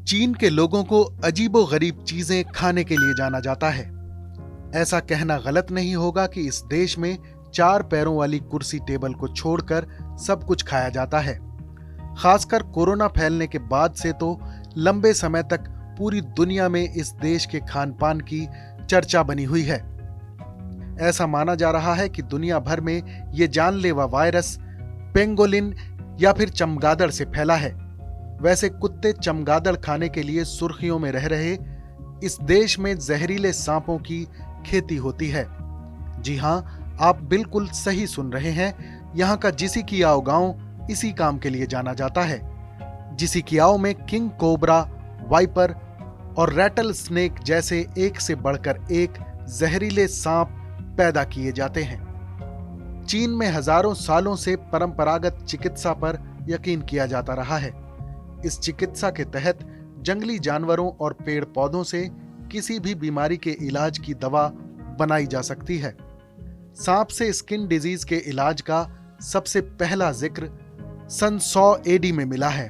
चीन के लोगों को अजीबोगरीब चीजें खाने के लिए जाना जाता है। ऐसा कहना गलत नहीं होगा कि इस देश में 4 पैरों वाली कुर्सी टेबल को छोड़कर सब कुछ खाया जाता है। खासकर कोरोना फैलने के बाद से तो लंबे समय तक पूरी दुनिया में इस देश के खान पान की चर्चा बनी हुई है। ऐसा माना जा रहा है कि दुनिया भर में ये जानलेवा वायरस पेंगोलिन या फिर चमगादड़ से फैला है। वैसे कुत्ते चमगादड़ खाने के लिए सुर्खियों में रह रहे इस देश में जहरीले सांपों की खेती होती है। जी हां, आप बिल्कुल सही सुन रहे हैं। यहाँ का जिसिकियाओ गांव इसी काम के लिए जाना जाता है। जिसिकियाओ में किंग कोबरा, वाइपर और रैटल स्नेक जैसे एक से बढ़कर एक जहरीले सांप पैदा किए जाते हैं। चीन में हजारों सालों से परंपरागत चिकित्सा पर यकीन किया जाता रहा है। इस चिकित्सा के तहत जंगली जानवरों और पेड़ पौधों से किसी भी बीमारी के इलाज की दवा बनाई जा सकती है। सांप से स्किन डिजीज के इलाज का सबसे पहला जिक्र सन 100 AD में मिला है।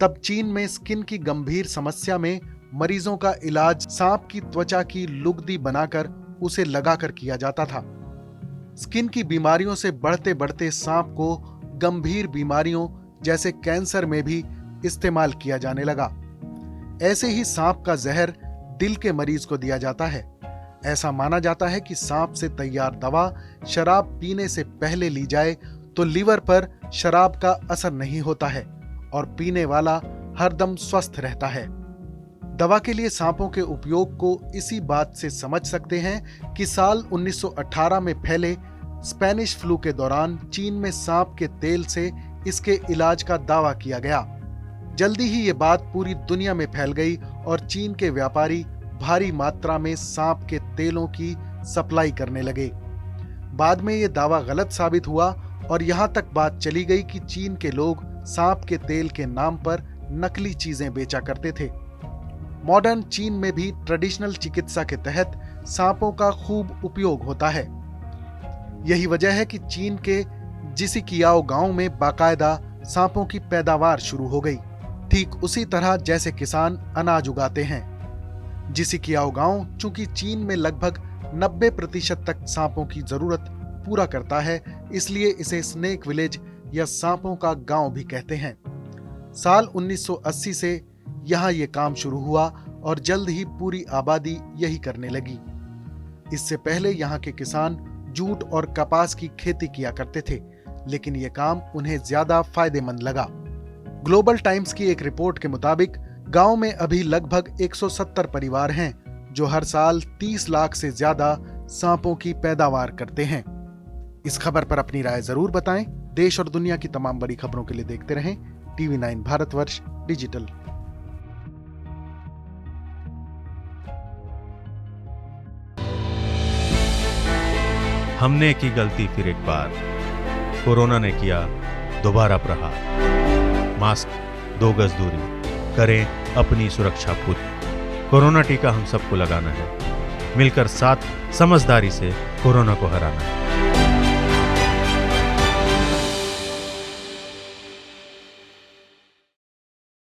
तब चीन में स्किन की गंभीर समस्या में मरीजों का इलाज सांप की त्वचा की लुगदी बनाकर उसे लगाकर किया जाता था। स्किन की बीमारियों से बढ़ते बढ़ते सांप को गंभीर बीमारियों जैसे कैंसर में भी इस्तेमाल किया जाने लगा। ऐसे ही सांप का जहर दिल के मरीज को दिया जाता है। ऐसा माना जाता है कि सांप से तैयार दवा शराब पीने से पहले ली जाए तो लीवर पर शराब का असर नहीं होता है और पीने वाला हरदम स्वस्थ रहता है। दवा के लिए सांपों के उपयोग को इसी बात से समझ सकते हैं कि साल 1918 में फैले स्पेनिश फ्लू के दौरान चीन में सांप के तेल से इसके इलाज का दावा किया गया। जल्दी ही ये बात पूरी दुनिया में फैल गई और चीन के व्यापारी भारी मात्रा में सांप के तेलों की सप्लाई करने लगे। बाद में ये दावा गलत साबित हुआ और यहां तक बात चली गई कि चीन के लोग सांप के तेल के नाम पर नकली चीजें बेचा करते थे। मॉडर्न चीन में भी ट्रेडिशनल चिकित्सा के तहत सांपों का खूब उपयोग होता है। यही वजह है कि चीन के जिसिकियाओ गांव में बाकायदा सांपों की पैदावार शुरू हो गई, ठीक उसी तरह जैसे किसान अनाज उगाते हैं। जिसिकियाओ गांव चूंकि चीन में लगभग 90% तक सांपों की जरूरत पूरा करता है, इसलिए इसे स्नेक विलेज या सांपों का गांव भी कहते हैं। साल 1980 से यहां यह काम शुरू हुआ और जल्द ही पूरी आबादी यही करने लगी। इससे पहले यहां के किसान जूट और कपास की खेती किया करते थे, लेकिन यह काम उन्हें ज्यादा फायदेमंद लगा। ग्लोबल टाइम्स की एक रिपोर्ट के मुताबिक गांव में अभी लगभग 170 परिवार हैं जो हर साल 30 लाख से ज्यादा सांपों की पैदावार करते हैं। इस खबर पर अपनी राय जरूर बताएं। देश और दुनिया की तमाम बड़ी खबरों के लिए देखते रहें TV9 भारतवर्ष डिजिटल। हमने की गलती फिर एक बार, कोरोना ने किया दोबारा प्रहार। मास्क, 2 गज दूरी, करें अपनी सुरक्षा पूरी। कोरोना टीका हम सबको लगाना है, मिलकर साथ समझदारी से कोरोना को हराना है।